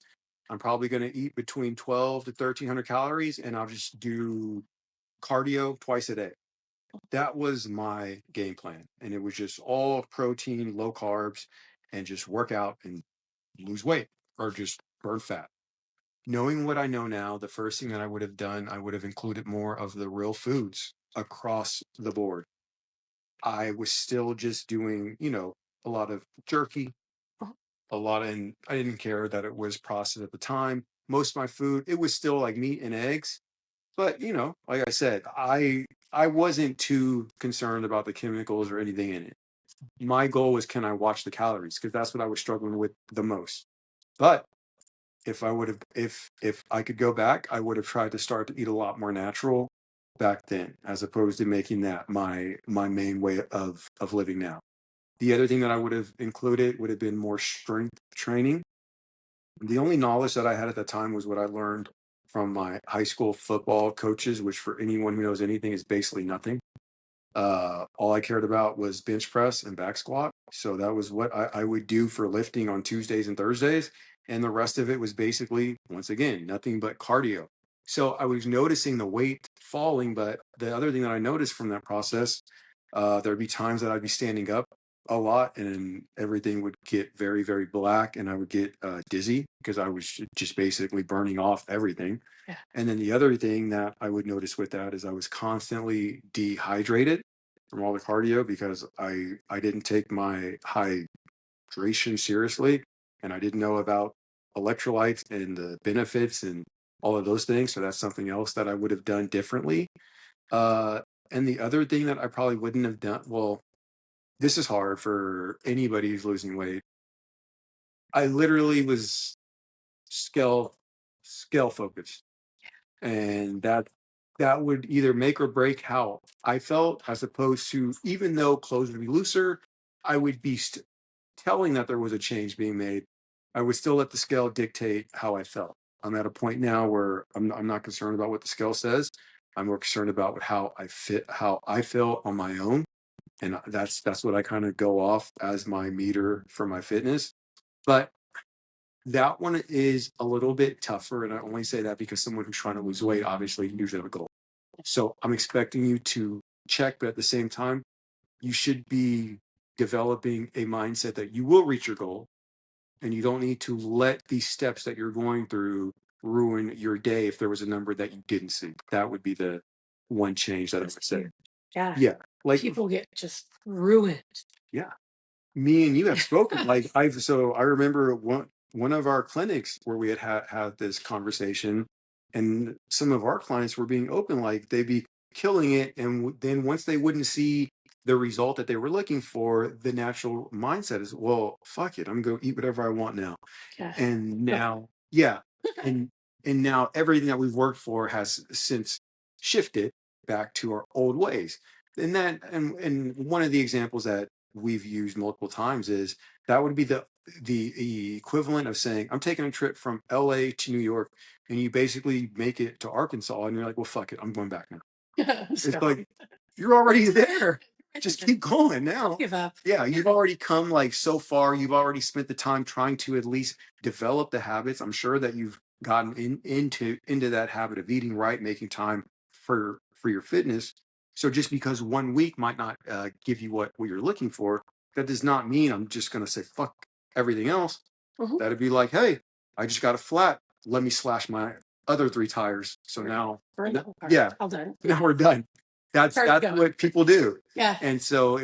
I'm probably going to eat between 12 to 1300 calories, and I'll just do cardio twice a day. That was my game plan. And it was just all protein, low carbs, and just work out and lose weight or just burn fat. Knowing what I know now, the first thing that I would have done, I would have included more of the real foods across the board. I was still just doing, a lot of jerky, a lot of, and I didn't care that it was processed at the time. Most of my food, it was still like meat and eggs. But like I said, I wasn't too concerned about the chemicals or anything in it. My goal was, can I watch the calories? Because that's what I was struggling with the most. But if I would have, if I could go back, I would have tried to start to eat a lot more natural back then, as opposed to making that my main way of living now. The other thing that I would have included would have been more strength training. The only knowledge that I had at the time was what I learned from my high school football coaches, which for anyone who knows anything is basically nothing. All I cared about was bench press and back squat. So that was what I would do for lifting on Tuesdays and Thursdays. And the rest of it was basically, once again, nothing but cardio. So I was noticing the weight falling. But the other thing that I noticed from that process, there'd be times that I'd be standing up a lot and everything would get very, very black and I would get dizzy because I was just basically burning off everything. Yeah. And then the other thing that I would notice with that is I was constantly dehydrated from all the cardio because I didn't take my hydration seriously and I didn't know about electrolytes and the benefits and all of those things. So that's something else that I would have done differently. Uh, and the other thing that I probably wouldn't have done, well, this is hard for anybody who's losing weight. I literally was scale scale focused, and that would either make or break how I felt, as opposed to, even though clothes would be looser, I would be telling that there was a change being made. I would still let the scale dictate how I felt. I'm at a point now where I'm not concerned about what the scale says. I'm more concerned about how how I feel on my own, and that's what I kind of go off as my meter for my fitness. But that one is a little bit tougher, and I only say that because someone who's trying to lose weight obviously usually have a goal. So I'm expecting you to check, but at the same time, you should be developing a mindset that you will reach your goal. And you don't need to let these steps that you're going through ruin your day if there was a number that you didn't see. That would be the one change that I would say. Yeah. Yeah. Like People get just ruined. yeah. Me and you have spoken. Like I remember one of our clinics where we had this conversation, and some of our clients were being open, like they'd be killing it, and then once they wouldn't see the result that they were looking for, the natural mindset is, well, fuck it, I'm gonna go eat whatever I want now. Yeah. And now, yeah, and now everything that we've worked for has since shifted back to our old ways. And one of the examples that we've used multiple times is that would be the equivalent of saying, I'm taking a trip from LA to New York, and you basically make it to Arkansas, and you're like, well, fuck it, I'm going back now. It's like, you're already there. Just keep going now. Give up. Yeah, you've already come like so far. You've already spent the time trying to at least develop the habits. I'm sure that you've gotten into that habit of eating right, making time for your fitness. So just because one week might not give you what you're looking for, that does not mean I'm just going to say fuck everything else. Mhm. That'd be like, hey, I just got a flat. Let me slash my other 3 tires. So now, yeah, All done. now we're done. That's what people do. Yeah. And so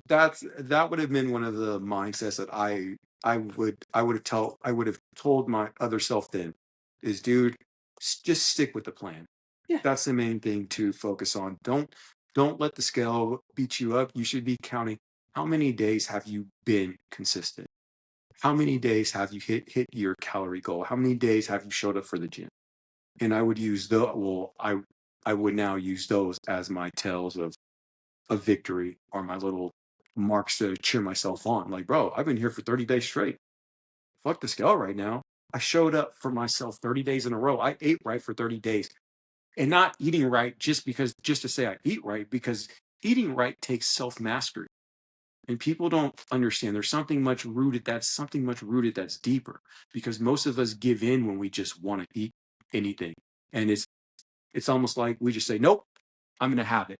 that would have been one of the mindsets that I would have told my other self then is, dude, just stick with the plan. Yeah. That's the main thing to focus on. Don't let the scale beat you up. You should be counting how many days have you been consistent? How many days have you hit your calorie goal? How many days have you showed up for the gym? And I would use I would now use those as my tales of victory, or my little marks to cheer myself on. Like, bro, I've been here for 30 days straight. Fuck the scale right now. I showed up for myself 30 days in a row. I ate right for 30 days. And not eating right just to say I eat right, because eating right takes self-mastery. And people don't understand there's something much rooted that's deeper, because most of us give in when we just want to eat anything. And it's almost like we just say, nope, I'm going to have it.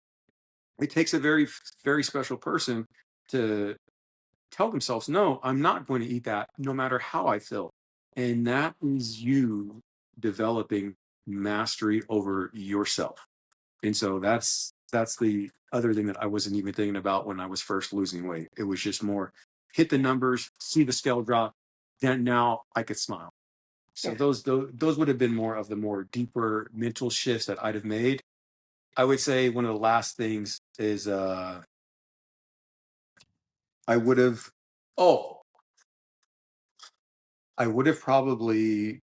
It takes a very, very special person to tell themselves, no, I'm not going to eat that no matter how I feel. And that is you developing mastery over yourself. And so that's the other thing that I wasn't even thinking about when I was first losing weight. It was just more hit the numbers, see the scale drop, then now I could smile. So Yeah. those would have been more of the more deeper mental shifts that I'd have made. I would say one of the last things is I would have oh I would have probably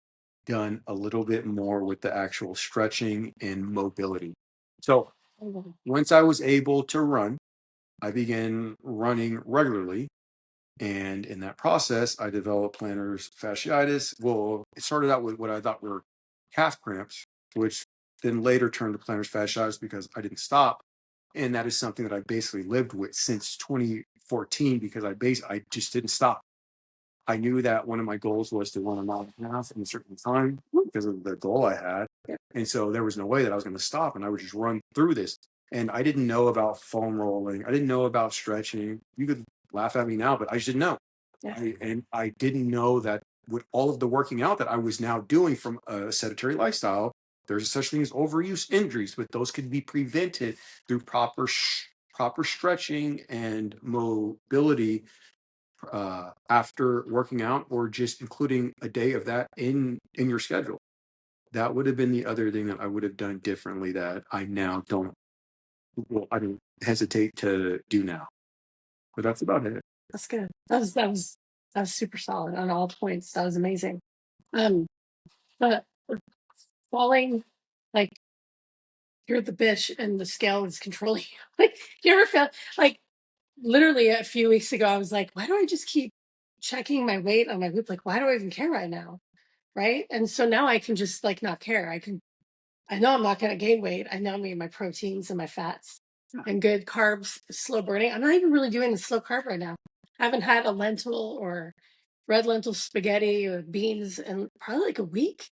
done a little bit more with the actual stretching and mobility. So once I was able to run, I began running regularly. And in that process, I developed plantar fasciitis. Well, it started out with what I thought were calf cramps, which then later turned to plantar fasciitis because I didn't stop. And that is something that I basically lived with since 2014, because I just didn't stop. I knew that one of my goals was to run a mile and a half in a certain time because of the goal I had. And so there was no way that I was going to stop, and I would just run through this. And I didn't know about foam rolling. I didn't know about stretching. You could laugh at me now, but I just didn't know. Yeah. And I didn't know that with all of the working out that I was now doing from a sedentary lifestyle, there's such thing as overuse injuries, but those could be prevented through proper stretching and mobility after working out, or just including a day of that in your schedule. That would have been the other thing that I would have done differently that I now don't. Well, I don't hesitate to do now. But that's about it. That's good. That was super solid on all points. That was amazing. But falling, like, you're the bitch and the scale is controlling you. Like, you ever felt like, literally a few weeks ago, I was like, why do I just keep checking my weight on my Whoop? Like, why do I even care right now? Right. And so now I can just like not care. I know I'm not going to gain weight. I know I'm eating my proteins and my fats and good carbs, slow burning. I'm not even really doing the slow carb right now. I haven't had a lentil or red lentil spaghetti or beans in probably like a week.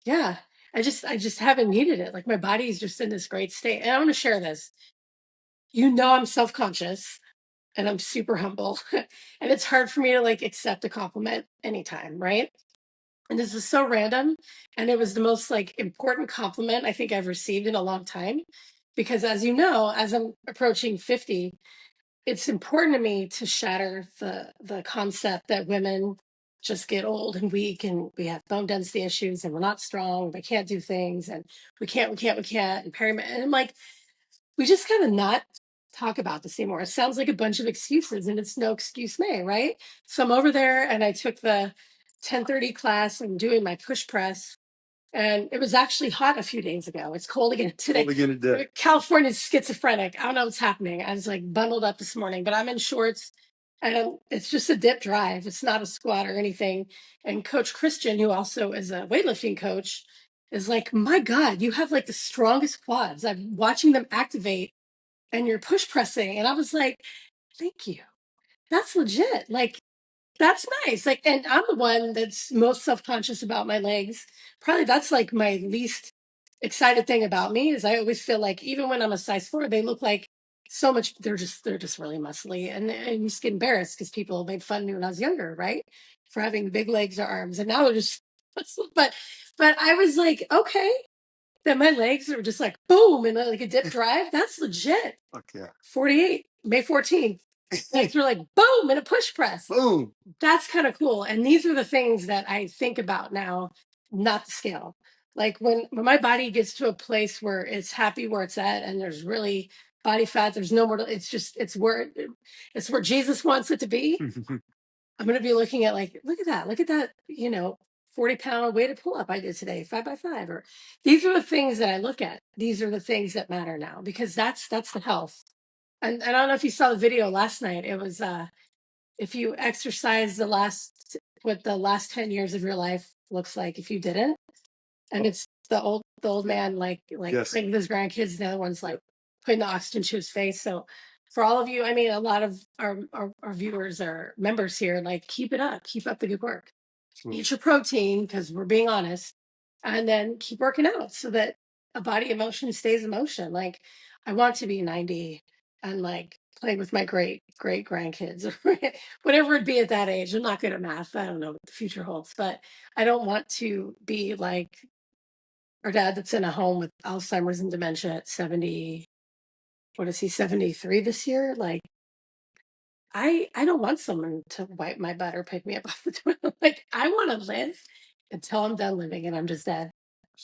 Yeah. I just haven't needed it. Like, my body is just in this great state. And I want to share this. I'm self-conscious. and I'm super humble. And it's hard for me to like accept a compliment anytime, right? And this is so random. And it was the most like important compliment I think I've received in a long time. Because as you know, as I'm approaching 50, it's important to me to shatter the concept that women just get old and weak and we have bone density issues and we're not strong, we can't do things and we can't and and I'm like, we just kind of not talk about this anymore. It sounds like a bunch of excuses and it's no excuse me, right? So I'm over there and I took the 10:30 class and doing my push press, and it was actually hot a few days ago. It's cold again today. Cold again today. California's schizophrenic. I don't know what's happening. I was like bundled up this morning, but I'm in shorts and it's just a dip drive. It's not a squat or anything. And Coach Christian, who also is a weightlifting coach, is like, my God, you have like the strongest quads. I'm watching them activate and you're push pressing. And I was like, thank you. That's legit. Like, that's nice. Like, and I'm the one that's most self-conscious about my legs. Probably that's like my least excited thing about me is I always feel like even when I'm a size 4, they look like so much, they're just really muscly. And you just get embarrassed because people made fun of me when I was younger, right? For having big legs or arms. And now they're just but I was like, okay, that my legs are just like boom and like a dip drive. That's legit. Fuck yeah. 48, May 14th. Legs were like boom and a push press. Boom. That's kind of cool. And these are the things that I think about now, not the scale. Like when my body gets to a place where it's happy where it's at and there's really body fat, there's no more, it's where Jesus wants it to be. I'm going to be looking at like, look at that, 40-pound weighted pull up I did today, 5x5. Or these are the things that I look at. These are the things that matter now because that's the health. And I don't know if you saw the video last night. It was if you exercise what the last 10 years of your life looks like if you didn't. And it's the old man like Yes. playing with his grandkids, the other one's like putting the oxygen to his face. So for all of you, I mean, a lot of our viewers are members here, like keep it up, keep up the good work. Eat your protein because we're being honest, and then keep working out so that a body emotion stays emotion. Like I want to be 90 and like play with my great grandkids or whatever it be at that age. I'm not good at math. I don't know what the future holds, but I don't want to be like our dad that's in a home with Alzheimer's and dementia at 70. What is he, 73 this year? Like I don't want someone to wipe my butt or pick me up off the toilet. Like I want to live until I'm done living and I'm just dead.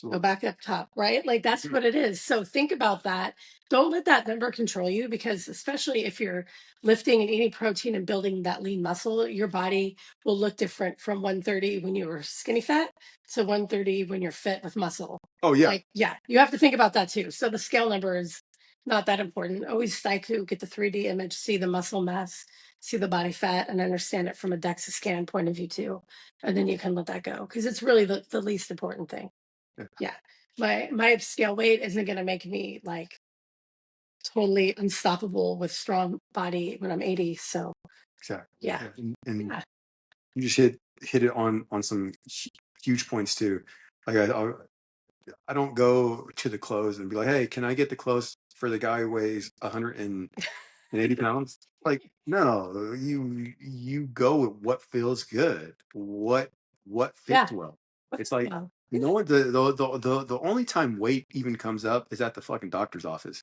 Go back up top, right? Like that's what it is. So think about that. Don't let that number control you because especially if you're lifting and eating protein and building that lean muscle, your body will look different from 130 when you were skinny fat to 130 when you're fit with muscle. Oh yeah. Like, yeah, you have to think about that too. So the scale number is not that important. Always psycho, get the 3D image, see the muscle mass, see the body fat, and understand it from a DEXA scan point of view too. And then you can let that go because it's really the least important thing. Yeah. My scale weight isn't going to make me like totally unstoppable with strong body when I'm 80. So exactly. yeah. And Yeah. you just hit it on some huge points too. Like I don't go to the clothes and be like, hey, can I get the clothes for the guy who weighs 180 pounds? Like, no, you go with what feels good, what Yeah. fits well. It's like the only time weight even comes up is at the fucking doctor's office.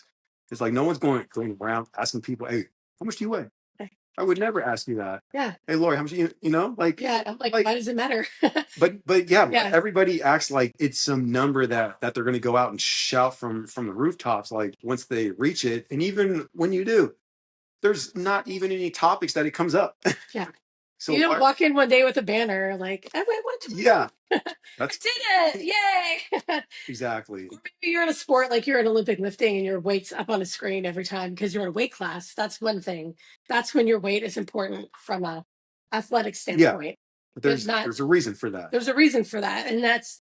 It's like no one's going around asking people, hey, how much do you weigh? I would never ask you that. Yeah. Hey, Lori, how much you know? Like, yeah. I'm like, why does it matter? but yeah, Yeah. everybody acts like it's some number that they're going to go out and shout from the rooftops. Like once they reach it, and even when you do, there's not even any topics that it comes up. Yeah. So you don't walk in one day with a banner like, I went one to yeah, that's did it. Yay. exactly. Or maybe you're in a sport like you're in Olympic lifting and your weight's up on a screen every time because you're in a weight class. That's one thing. That's when your weight is important from a athletic standpoint. But there's a reason for that. There's a reason for that. And that's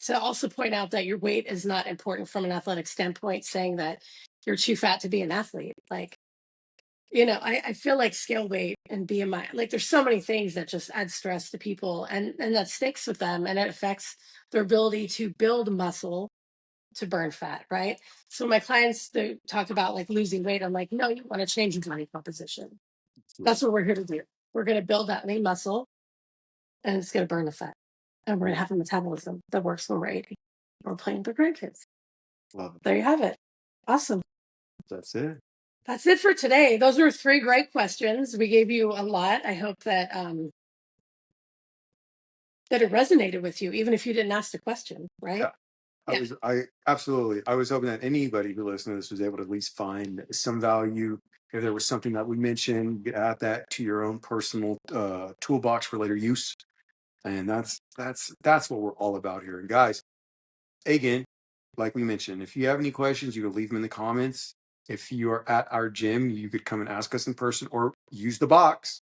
to also point out that your weight is not important from an athletic standpoint, saying that you're too fat to be an athlete. Like, I feel like scale weight and BMI, like there's so many things that just add stress to people and that sticks with them and it affects their ability to build muscle to burn fat, right? So my clients, they talk about like losing weight. I'm like, no, you want to change your body composition. That's what we're here to do. We're going to build that lean muscle, and it's going to burn the fat. And we're going to have a metabolism that works when we're 80. We're playing with our grandkids. Love it. There you have it. Awesome. That's it. That's it for today. Those were 3 great questions. We gave you a lot. I hope that that it resonated with you, even if you didn't ask the question, right? Yeah. Yeah. I was hoping that anybody who listened to this was able to at least find some value. If there was something that we mentioned, you could add that to your own personal toolbox for later use. And that's what we're all about here. And guys, again, like we mentioned, if you have any questions, you can leave them in the comments. If you are at our gym, you could come and ask us in person or use the box.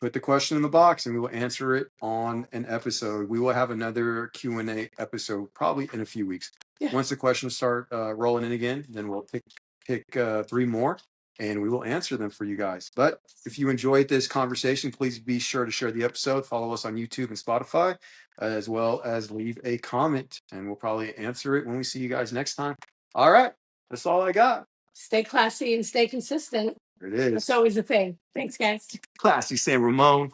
Put the question in the box and we will answer it on an episode. We will have another Q&A episode probably in a few weeks. Yeah. Once the questions start rolling in again, then we'll pick 3 more and we will answer them for you guys. But if you enjoyed this conversation, please be sure to share the episode. Follow us on YouTube and Spotify, as well as leave a comment, and we'll probably answer it when we see you guys next time. All right. That's all I got. Stay classy and stay consistent. There it is. That's always the thing. Thanks, guys. Classy San Ramon.